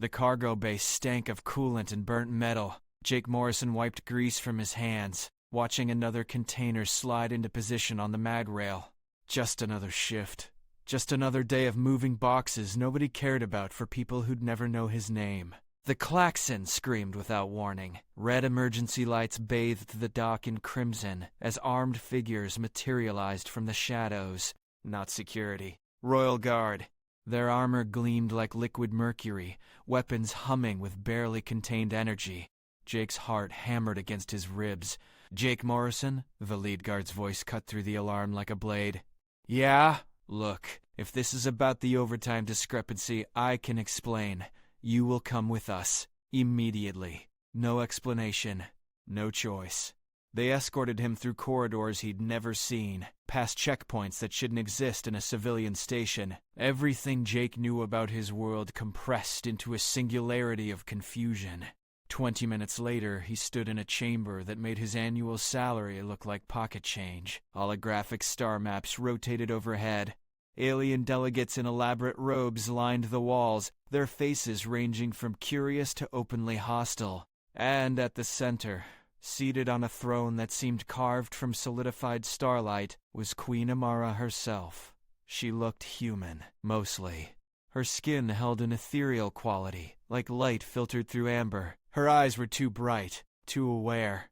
The cargo bay stank of coolant and burnt metal. Jake Morrison wiped grease from his hands, watching another container slide into position on the mag rail. Just another shift. Just another day of moving boxes nobody cared about for people who'd never know his name. The klaxon screamed without warning. Red emergency lights bathed the dock in crimson as armed figures materialized from the shadows. Not security. Royal Guard. Their armor gleamed like liquid mercury, weapons humming with barely contained energy. Jake's heart hammered against his ribs. "Jake Morrison?" The lead guard's voice cut through the alarm like a blade. "Yeah? Look, if this is about the overtime discrepancy, I can explain. You will come with us. Immediately. No explanation. No choice." They escorted him through corridors he'd never seen, past checkpoints that shouldn't exist in a civilian station. Everything Jake knew about his world compressed into a singularity of confusion. 20 minutes later, he stood in a chamber that made his annual salary look like pocket change. Holographic star maps rotated overhead. Alien delegates in elaborate robes lined the walls, their faces ranging from curious to openly hostile. And at the center, seated on a throne that seemed carved from solidified starlight, was Queen Amara herself. She looked human, mostly. Her skin held an ethereal quality, like light filtered through amber. Her eyes were too bright, too aware.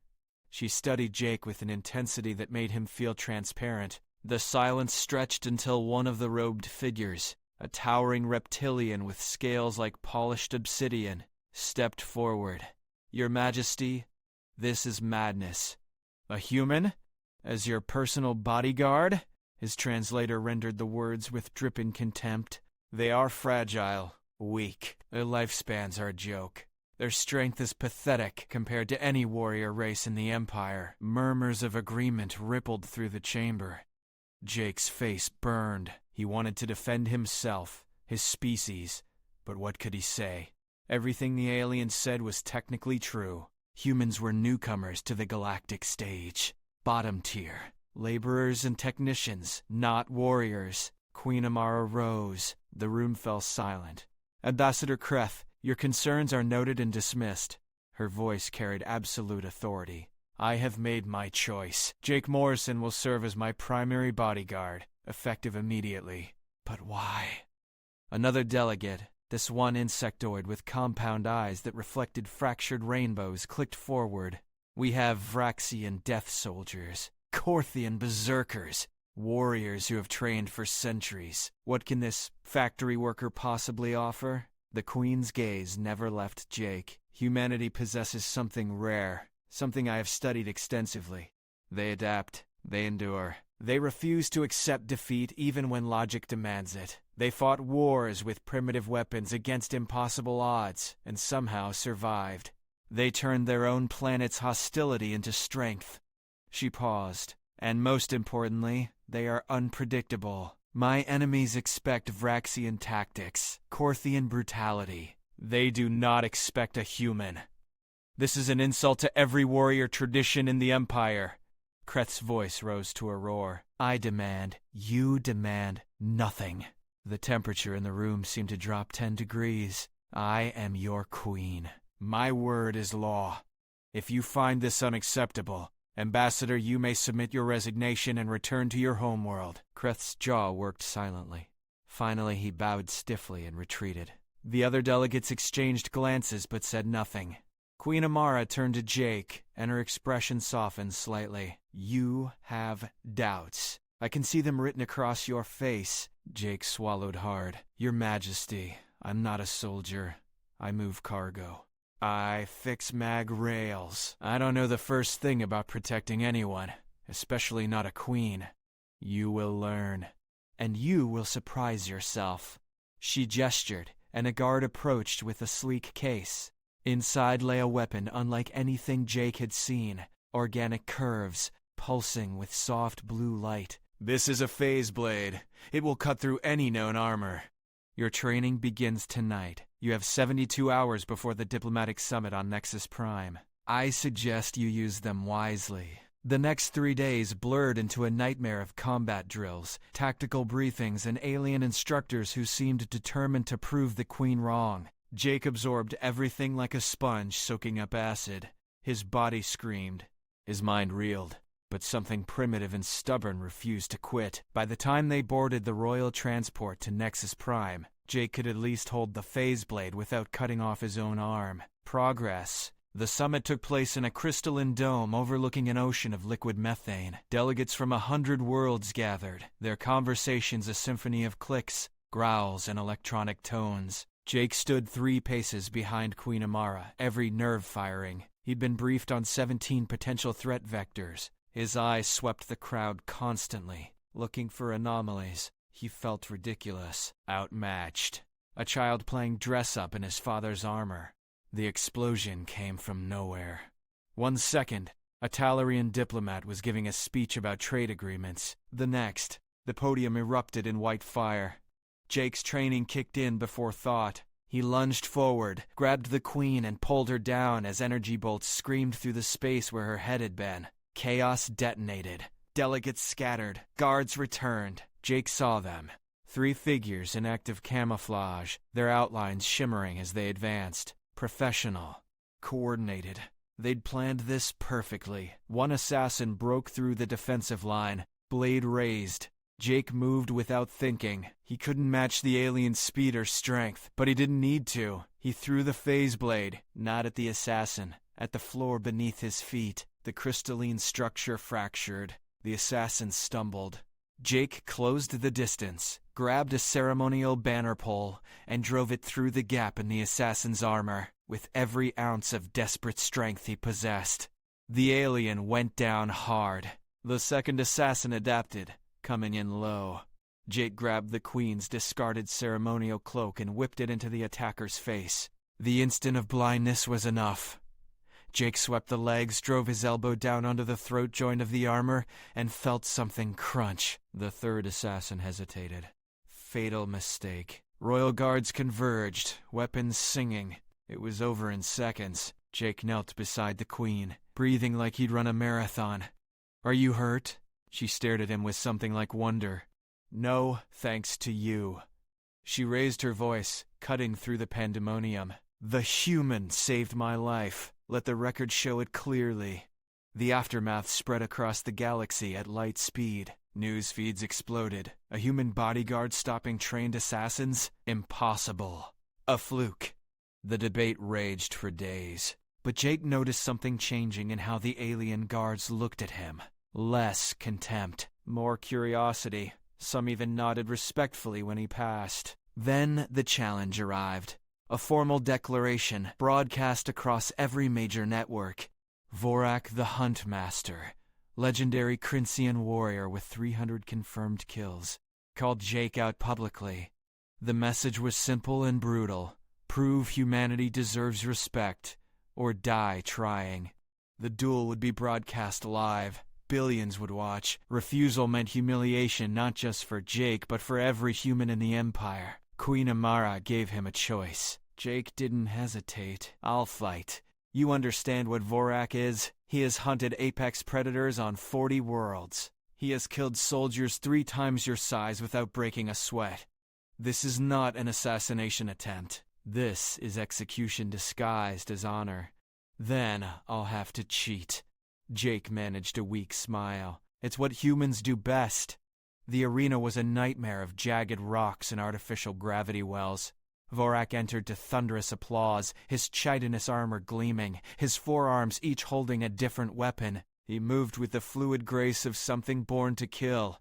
She studied Jake with an intensity that made him feel transparent. The silence stretched until one of the robed figures, a towering reptilian with scales like polished obsidian, stepped forward. "Your Majesty, this is madness." "A human? As your personal bodyguard?" His translator rendered the words with dripping contempt. "They are fragile, weak. Their lifespans are a joke. Their strength is pathetic compared to any warrior race in the Empire." Murmurs of agreement rippled through the chamber. Jake's face burned. He wanted to defend himself, his species, but what could he say? Everything the alien said was technically true. Humans were newcomers to the galactic stage. Bottom tier. Laborers and technicians, not warriors. Queen Amara rose. The room fell silent. "Ambassador Kreth, your concerns are noted and dismissed." Her voice carried absolute authority. "I have made my choice. Jake Morrison will serve as my primary bodyguard, effective immediately." "But why?" Another delegate, this one insectoid with compound eyes that reflected fractured rainbows, clicked forward. "We have Vraxian death soldiers, Korthian berserkers, warriors who have trained for centuries. What can this factory worker possibly offer?" The Queen's gaze never left Jake. "Humanity possesses something rare, something I have studied extensively. They adapt, they endure. They refuse to accept defeat even when logic demands it. They fought wars with primitive weapons against impossible odds, and somehow survived. They turned their own planet's hostility into strength." She paused. "And most importantly, they are unpredictable. My enemies expect Vraxian tactics, Korthian brutality. They do not expect a human. This is an insult to every warrior tradition in the Empire." Kreth's voice rose to a roar. You demand nothing." The temperature in the room seemed to drop 10 degrees. "I am your queen. My word is law. If you find this unacceptable, Ambassador, you may submit your resignation and return to your homeworld." Kreth's jaw worked silently. Finally, he bowed stiffly and retreated. The other delegates exchanged glances but said nothing. Queen Amara turned to Jake, and her expression softened slightly. "You have doubts. I can see them written across your face." Jake swallowed hard. "Your Majesty, I'm not a soldier. I move cargo. I fix mag rails. I don't know the first thing about protecting anyone, especially not a queen. You will learn. And you will surprise yourself." She gestured, and a guard approached with a sleek case. Inside lay a weapon unlike anything Jake had seen. Organic curves, pulsing with soft blue light. "This is a phase blade. It will cut through any known armor. Your training begins tonight. You have 72 hours before the diplomatic summit on Nexus Prime. I suggest you use them wisely." The next 3 days blurred into a nightmare of combat drills, tactical briefings, and alien instructors who seemed determined to prove the Queen wrong. Jake absorbed everything like a sponge soaking up acid. His body screamed. His mind reeled. But something primitive and stubborn refused to quit. By the time they boarded the royal transport to Nexus Prime, Jake could at least hold the phase blade without cutting off his own arm. Progress. The summit took place in a crystalline dome overlooking an ocean of liquid methane. Delegates from 100 worlds gathered, their conversations a symphony of clicks, growls, and electronic tones. Jake stood 3 paces behind Queen Amara, every nerve firing. He'd been briefed on 17 potential threat vectors. His eyes swept the crowd constantly, looking for anomalies. He felt ridiculous, outmatched. A child playing dress-up in his father's armor. The explosion came from nowhere. 1 second, a Solarian diplomat was giving a speech about trade agreements. The next, the podium erupted in white fire. Jake's training kicked in before thought. He lunged forward, grabbed the queen and pulled her down as energy bolts screamed through the space where her head had been. Chaos detonated. Delegates scattered. Guards returned. Jake saw them. 3 figures in active camouflage, their outlines shimmering as they advanced. Professional. Coordinated. They'd planned this perfectly. One assassin broke through the defensive line, blade raised. Jake moved without thinking. He couldn't match the alien's speed or strength, but he didn't need to. He threw the phase blade, not at the assassin, at the floor beneath his feet. The crystalline structure fractured. The assassin stumbled. Jake closed the distance, grabbed a ceremonial banner pole, and drove it through the gap in the assassin's armor, with every ounce of desperate strength he possessed. The alien went down hard. The second assassin adapted, coming in low. Jake grabbed the queen's discarded ceremonial cloak and whipped it into the attacker's face. The instant of blindness was enough. Jake swept the legs, drove his elbow down onto the throat joint of the armor, and felt something crunch. The third assassin hesitated. Fatal mistake. Royal guards converged, weapons singing. It was over in seconds. Jake knelt beside the queen, breathing like he'd run a marathon. "Are you hurt?" She stared at him with something like wonder. "No, thanks to you." She raised her voice, cutting through the pandemonium. "The human saved my life. Let the record show it clearly." The aftermath spread across the galaxy at light speed. News feeds exploded. A human bodyguard stopping trained assassins? Impossible. A fluke. The debate raged for days. But Jake noticed something changing in how the alien guards looked at him. Less contempt, more curiosity. Some even nodded respectfully when he passed. Then the challenge arrived. A formal declaration broadcast across every major network. Vorak the Hunt Master, legendary Crincean warrior with 300 confirmed kills, called Jake out publicly. The message was simple and brutal. Prove humanity deserves respect, or die trying. The duel would be broadcast live. Billions would watch. Refusal meant humiliation not just for Jake, but for every human in the Empire. Queen Amara gave him a choice. Jake didn't hesitate. "I'll fight. You understand what Vorak is? He has hunted apex predators on 40 worlds. He has killed soldiers 3 times your size without breaking a sweat. This is not an assassination attempt. This is execution disguised as honor. Then I'll have to cheat." Jake managed a weak smile. It's what humans do best. The arena was a nightmare of jagged rocks and artificial gravity wells. Vorak entered to thunderous applause, his chitinous armor gleaming, his forearms each holding a different weapon. He moved with the fluid grace of something born to kill.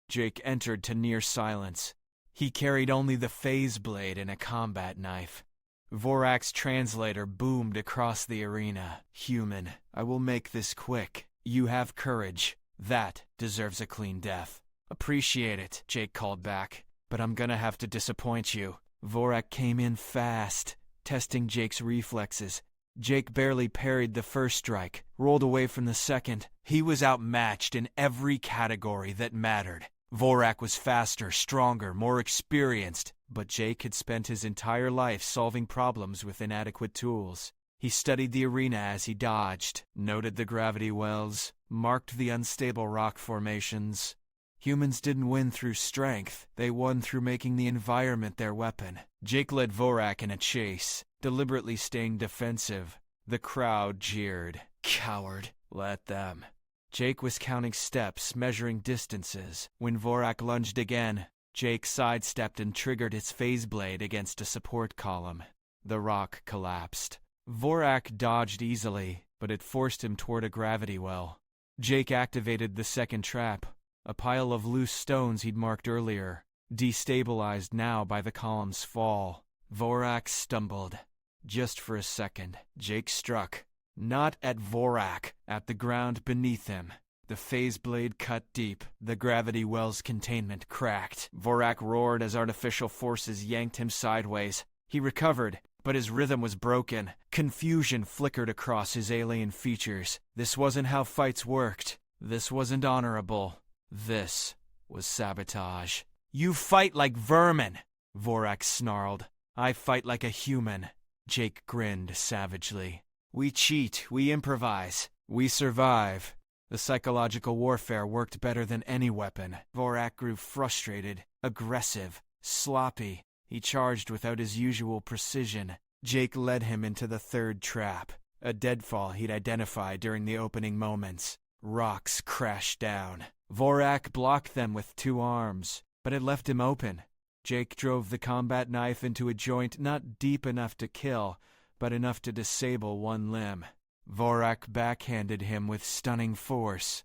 Jake entered to near silence. He carried only the phase blade and a combat knife. Vorak's translator boomed across the arena. "Human, I will make this quick. You have courage. That deserves a clean death." "Appreciate it," Jake called back. "But I'm gonna have to disappoint you." Vorak came in fast, testing Jake's reflexes. Jake barely parried the first strike, rolled away from the second. He was outmatched in every category that mattered. Vorak was faster, stronger, more experienced, but Jake had spent his entire life solving problems with inadequate tools. He studied the arena as he dodged, noted the gravity wells, marked the unstable rock formations. Humans didn't win through strength, they won through making the environment their weapon. Jake led Vorak in a chase, deliberately staying defensive. The crowd jeered. Coward. Let them. Jake was counting steps, measuring distances. When Vorak lunged again, Jake sidestepped and triggered his phase blade against a support column. The rock collapsed. Vorak dodged easily, but it forced him toward a gravity well. Jake activated the second trap, a pile of loose stones he'd marked earlier, destabilized now by the column's fall. Vorak stumbled. Just for a second, Jake struck. Not at Vorak, at the ground beneath him. The phase blade cut deep. The gravity well's containment cracked. Vorak roared as artificial forces yanked him sideways. He recovered, but his rhythm was broken. Confusion flickered across his alien features. This wasn't how fights worked. This wasn't honorable. This was sabotage. You fight like vermin, Vorak snarled. I fight like a human. Jake grinned savagely. We cheat, we improvise, we survive. The psychological warfare worked better than any weapon. Vorak grew frustrated, aggressive, sloppy. He charged without his usual precision. Jake led him into the third trap, a deadfall he'd identified during the opening moments. Rocks crashed down. Vorak blocked them with 2 arms, but it left him open. Jake drove the combat knife into a joint not deep enough to kill, but enough to disable one limb. Vorak backhanded him with stunning force.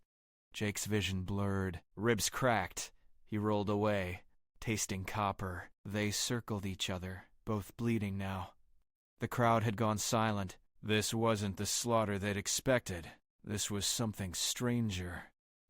Jake's vision blurred. Ribs cracked. He rolled away, tasting copper. They circled each other, both bleeding now. The crowd had gone silent. This wasn't the slaughter they'd expected. This was something stranger.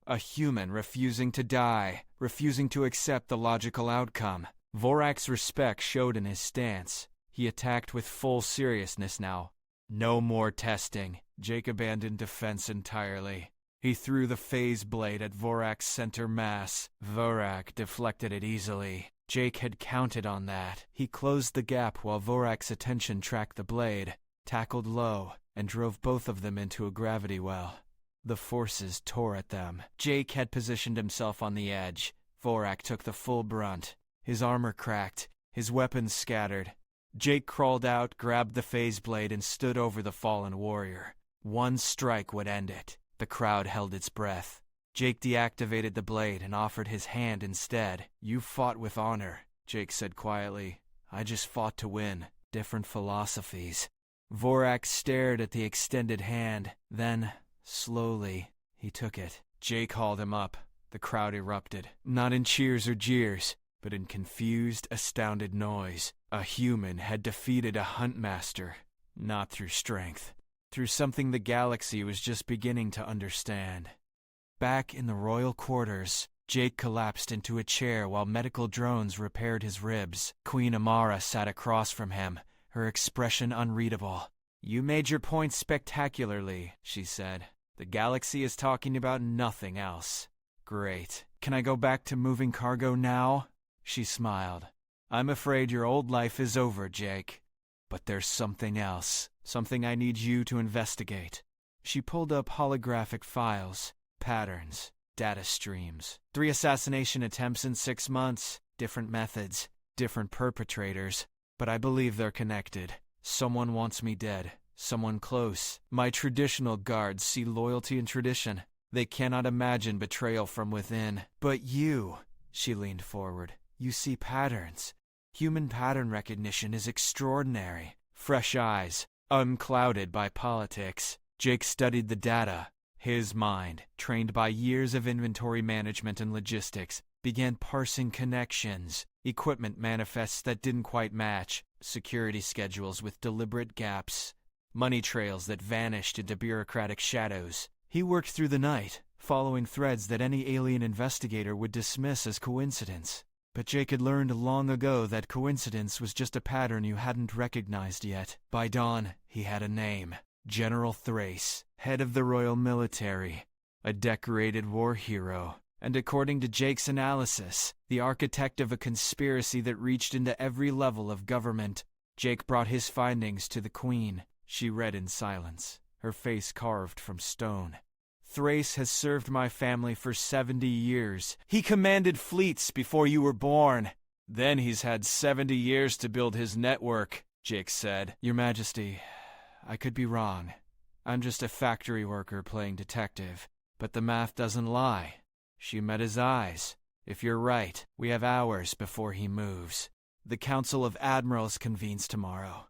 A human refusing to die, refusing to accept the logical outcome. Vorak's respect showed in his stance. He attacked with full seriousness now. No more testing. Jake abandoned defense entirely. He threw the phase blade at Vorak's center mass. Vorak deflected it easily. Jake had counted on that. He closed the gap while Vorak's attention tracked the blade, tackled low, and drove both of them into a gravity well. The forces tore at them. Jake had positioned himself on the edge. Vorak took the full brunt. His armor cracked. His weapons scattered. Jake crawled out, grabbed the phase blade, and stood over the fallen warrior. One strike would end it. The crowd held its breath. Jake deactivated the blade and offered his hand instead. You fought with honor, Jake said quietly. I just fought to win. Different philosophies. Vorak stared at the extended hand. Then, slowly, he took it. Jake hauled him up. The crowd erupted. Not in cheers or jeers, but in confused, astounded noise. A human had defeated a huntmaster, not through strength, through something the galaxy was just beginning to understand. Back in the royal quarters, Jake collapsed into a chair while medical drones repaired his ribs. Queen Amara sat across from him, her expression unreadable. You made your point spectacularly, she said. The galaxy is talking about nothing else. Great. Can I go back to moving cargo now? She smiled. I'm afraid your old life is over, Jake. But there's something else. Something I need you to investigate. She pulled up holographic files, patterns, data streams. 3 assassination attempts in 6 months. Different methods, different perpetrators. But I believe they're connected. Someone wants me dead. Someone close. My traditional guards see loyalty in tradition. They cannot imagine betrayal from within. But you, she leaned forward, you see patterns. Human pattern recognition is extraordinary. Fresh eyes, unclouded by politics. Jake studied the data. His mind, trained by years of inventory management and logistics, began parsing connections, equipment manifests that didn't quite match, security schedules with deliberate gaps, money trails that vanished into bureaucratic shadows. He worked through the night, following threads that any alien investigator would dismiss as coincidence. But Jake had learned long ago that coincidence was just a pattern you hadn't recognized yet. By dawn, he had a name. General Thrace, head of the Royal Military, a decorated war hero, and according to Jake's analysis, the architect of a conspiracy that reached into every level of government. Jake brought his findings to the Queen. She read in silence, her face carved from stone. Thrace has served my family for 70 years. He commanded fleets before you were born. Then he's had 70 years to build his network, Jake said. Your Majesty, I could be wrong. I'm just a factory worker playing detective. But the math doesn't lie. She met his eyes. If you're right, we have hours before he moves. The Council of Admirals convenes tomorrow.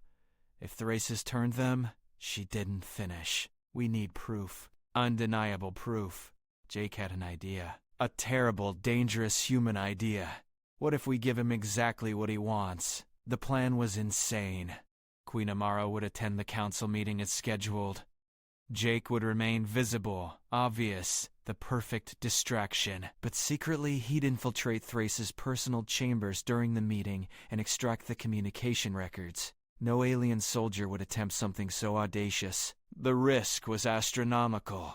If Thraces turned them, she didn't finish. We need proof. Undeniable proof. Jake had an idea. A terrible, dangerous human idea. What if we give him exactly what he wants? The plan was insane. Queen Amara would attend the council meeting as scheduled. Jake would remain visible, obvious, the perfect distraction. But secretly, he'd infiltrate Thrace's personal chambers during the meeting and extract the communication records. No alien soldier would attempt something so audacious. The risk was astronomical.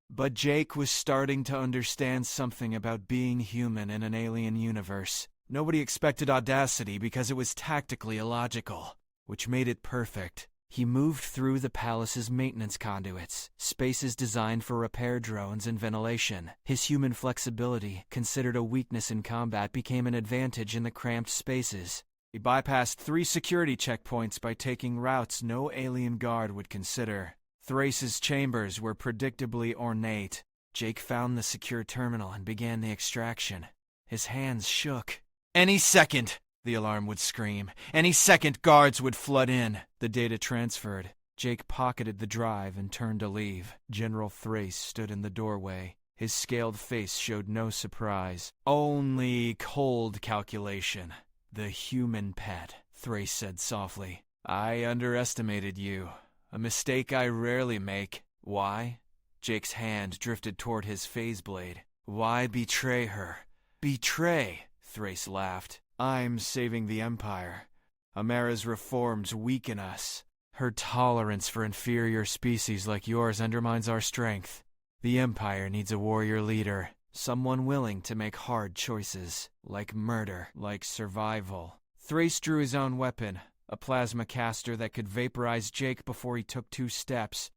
But Jake was starting to understand something about being human in an alien universe. Nobody expected audacity because it was tactically illogical, which made it perfect. He moved through the palace's maintenance conduits, spaces designed for repair drones and ventilation. His human flexibility, considered a weakness in combat, became an advantage in the cramped spaces. He bypassed 3 security checkpoints by taking routes no alien guard would consider. Thrace's chambers were predictably ornate. Jake found the secure terminal and began the extraction. His hands shook. Any second, the alarm would scream. Any second, guards would flood in. The data transferred. Jake pocketed the drive and turned to leave. General Thrace stood in the doorway. His scaled face showed no surprise. Only cold calculation. The human pet, Thrace said softly. I underestimated you. A mistake I rarely make. Why? Jake's hand drifted toward his phase blade. Why betray her? Betray, Thrace laughed. I'm saving the Empire. Amara's reforms weaken us. Her tolerance for inferior species like yours undermines our strength. The Empire needs a warrior leader, someone willing to make hard choices, like murder, like survival. Thrace drew his own weapon, a plasma caster that could vaporize Jake before he took 2 steps.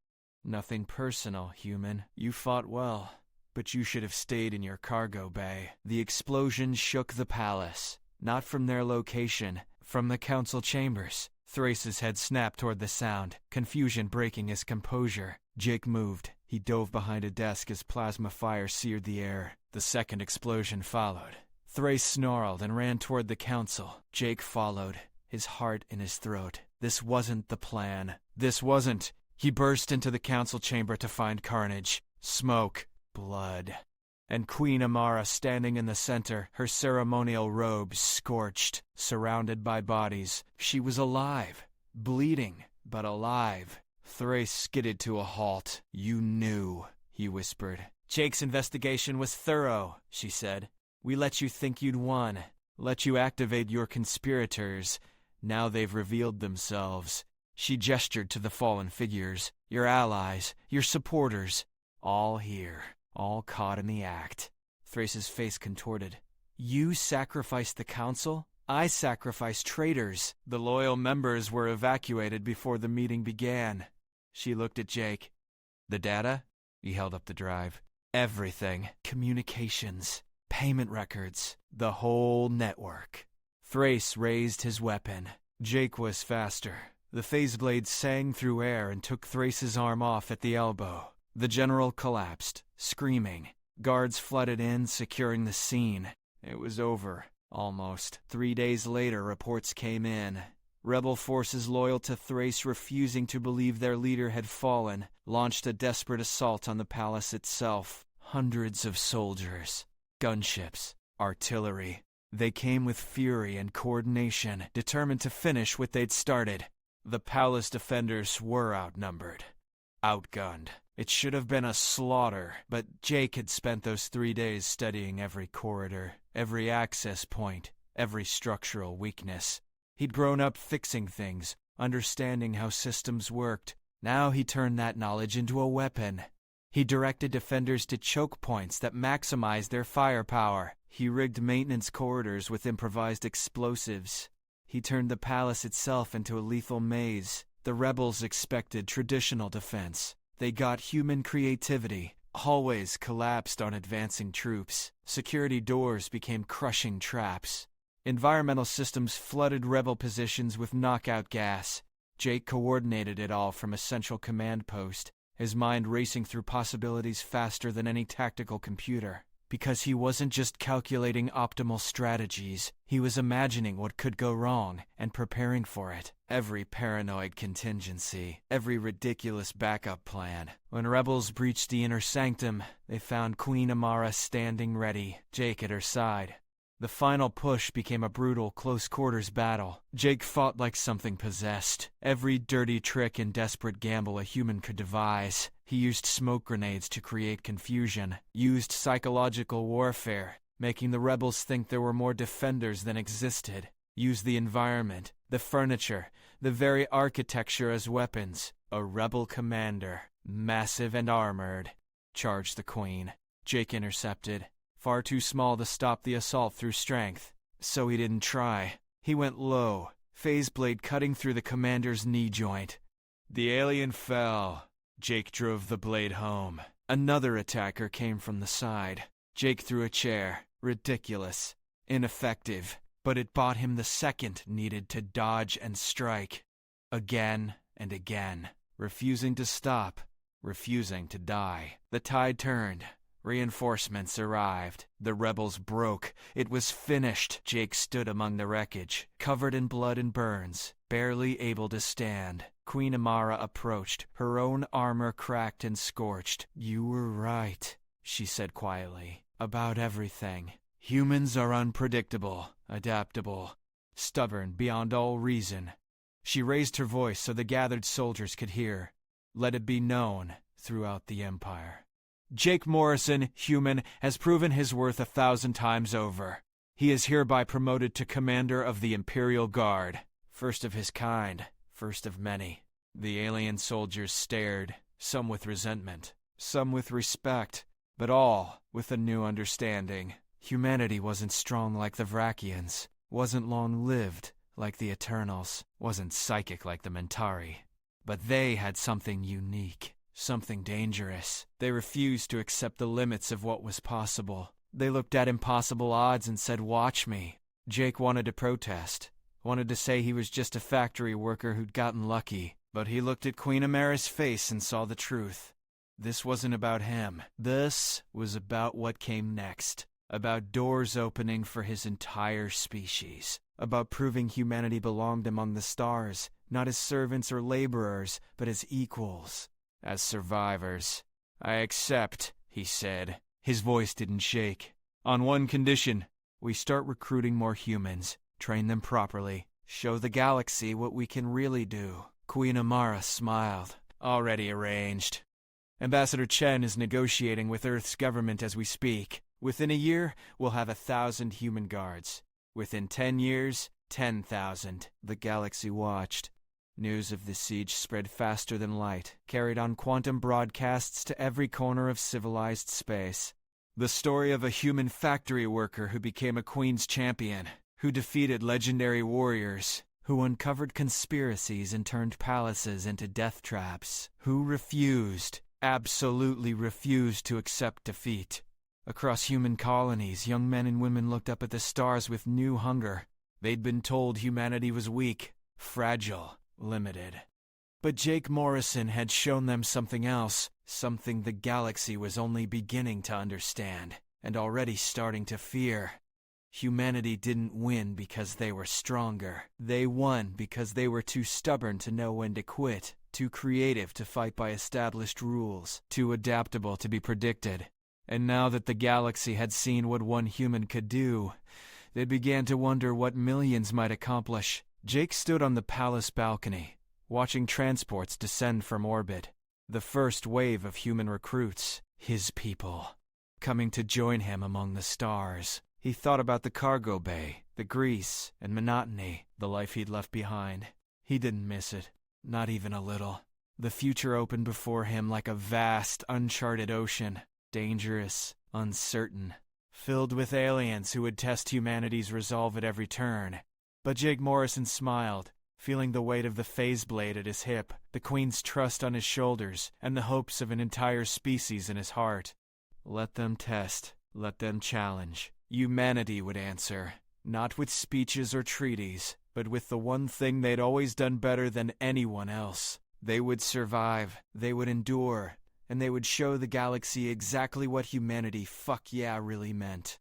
Nothing personal, human. You fought well, but you should have stayed in your cargo bay. The explosion shook the palace, not from their location, from the council chambers. Thrace's head snapped toward the sound, confusion breaking his composure. Jake moved. He dove behind a desk as plasma fire seared the air. The second explosion followed. Thrace snarled and ran toward the council. Jake followed, his heart in his throat. This wasn't the plan. This wasn't. He burst into the council chamber to find carnage, smoke, blood, and Queen Amara standing in the center, her ceremonial robes scorched, surrounded by bodies. She was alive, bleeding, but alive. Thrace skidded to a halt. You knew, he whispered. Jake's investigation was thorough, she said. We let you think you'd won, let you activate your conspirators. Now they've revealed themselves. She gestured to the fallen figures. Your allies, your supporters, all here, all caught in the act. Thrace's face contorted. You sacrificed the council? I sacrificed traitors. The loyal members were evacuated before the meeting began. She looked at Jake. The data? He held up the drive. Everything. Communications. Payment records. The whole network. Thrace raised his weapon. Jake was faster. The phase blade sang through air and took Thrace's arm off at the elbow. The general collapsed, screaming. Guards flooded in, securing the scene. It was over. Almost. 3 days later, reports came in. Rebel forces loyal to Thrace, refusing to believe their leader had fallen, launched a desperate assault on the palace itself. Hundreds of soldiers, gunships, artillery. They came with fury and coordination, determined to finish what they'd started. The palace defenders were outnumbered, outgunned. It should have been a slaughter, but Jake had spent those 3 days studying every corridor, every access point, every structural weakness. He'd grown up fixing things, understanding how systems worked. Now he turned that knowledge into a weapon. He directed defenders to choke points that maximized their firepower. He rigged maintenance corridors with improvised explosives. He turned the palace itself into a lethal maze. The rebels expected traditional defense. They got human creativity. Hallways collapsed on advancing troops. Security doors became crushing traps. Environmental systems flooded rebel positions with knockout gas. Jake coordinated it all from a central command post, his mind racing through possibilities faster than any tactical computer. Because he wasn't just calculating optimal strategies, he was imagining what could go wrong and preparing for it. Every paranoid contingency, every ridiculous backup plan. When rebels breached the inner sanctum, they found Queen Amara standing ready, Jake at her side. The final push became a brutal, close-quarters battle. Jake fought like something possessed. Every dirty trick and desperate gamble a human could devise. He used smoke grenades to create confusion, used psychological warfare, making the rebels think there were more defenders than existed, used the environment, the furniture, the very architecture as weapons. A rebel commander, massive and armored, charged the queen. Jake intercepted. Far too small to stop the assault through strength, so he didn't try. He went low, phase blade cutting through the commander's knee joint. The alien fell. Jake drove the blade home. Another attacker came from the side. Jake threw a chair. Ridiculous. Ineffective. But it bought him the second needed to dodge and strike. Again and again. Refusing to stop. Refusing to die. The tide turned. Reinforcements arrived. The rebels broke. It was finished. Jake stood among the wreckage, covered in blood and burns, barely able to stand. Queen Amara approached, her own armor cracked and scorched. "You were right," she said quietly, "about everything. Humans are unpredictable, adaptable, stubborn beyond all reason." She raised her voice so the gathered soldiers could hear. "Let it be known throughout the Empire. Jake Morrison, human, has proven his worth 1,000 times over. He is hereby promoted to Commander of the Imperial Guard. First of his kind, first of many." The alien soldiers stared, some with resentment, some with respect, but all with a new understanding. Humanity wasn't strong like the Vrakians, wasn't long-lived like the Eternals, wasn't psychic like the Mentari. But they had something unique. Something dangerous. They refused to accept the limits of what was possible. They looked at impossible odds and said, "Watch me." Jake wanted to protest, wanted to say he was just a factory worker who'd gotten lucky, but he looked at Queen Amara's face and saw the truth. This wasn't about him. This was about what came next. About doors opening for his entire species. About proving humanity belonged among the stars, not as servants or laborers, but as equals. As survivors. "I accept," he said. His voice didn't shake. "On one condition. We start recruiting more humans, train them properly, show the galaxy what we can really do." Queen Amara smiled. "Already arranged. Ambassador Chen is negotiating with Earth's government as we speak. Within a year, we'll have 1,000 human guards. Within 10 years, 10,000. The galaxy watched. News of the siege spread faster than light, carried on quantum broadcasts to every corner of civilized space. The story of a human factory worker who became a queen's champion, who defeated legendary warriors, who uncovered conspiracies and turned palaces into death traps, who refused, absolutely refused to accept defeat. Across human colonies, young men and women looked up at the stars with new hunger. They'd been told humanity was weak, fragile, limited. But Jake Morrison had shown them something else, something the galaxy was only beginning to understand, and already starting to fear. Humanity didn't win because they were stronger. They won because they were too stubborn to know when to quit, too creative to fight by established rules, too adaptable to be predicted. And now that the galaxy had seen what one human could do, they began to wonder what millions might accomplish. Jake stood on the palace balcony, watching transports descend from orbit. The first wave of human recruits, his people, coming to join him among the stars. He thought about the cargo bay, the grease and monotony, the life he'd left behind. He didn't miss it, not even a little. The future opened before him like a vast, uncharted ocean, dangerous, uncertain, filled with aliens who would test humanity's resolve at every turn. But Jake Morrison smiled, feeling the weight of the phase blade at his hip, the Queen's trust on his shoulders, and the hopes of an entire species in his heart. Let them test, let them challenge. Humanity would answer. Not with speeches or treaties, but with the one thing they'd always done better than anyone else. They would survive, they would endure, and they would show the galaxy exactly what humanity really meant.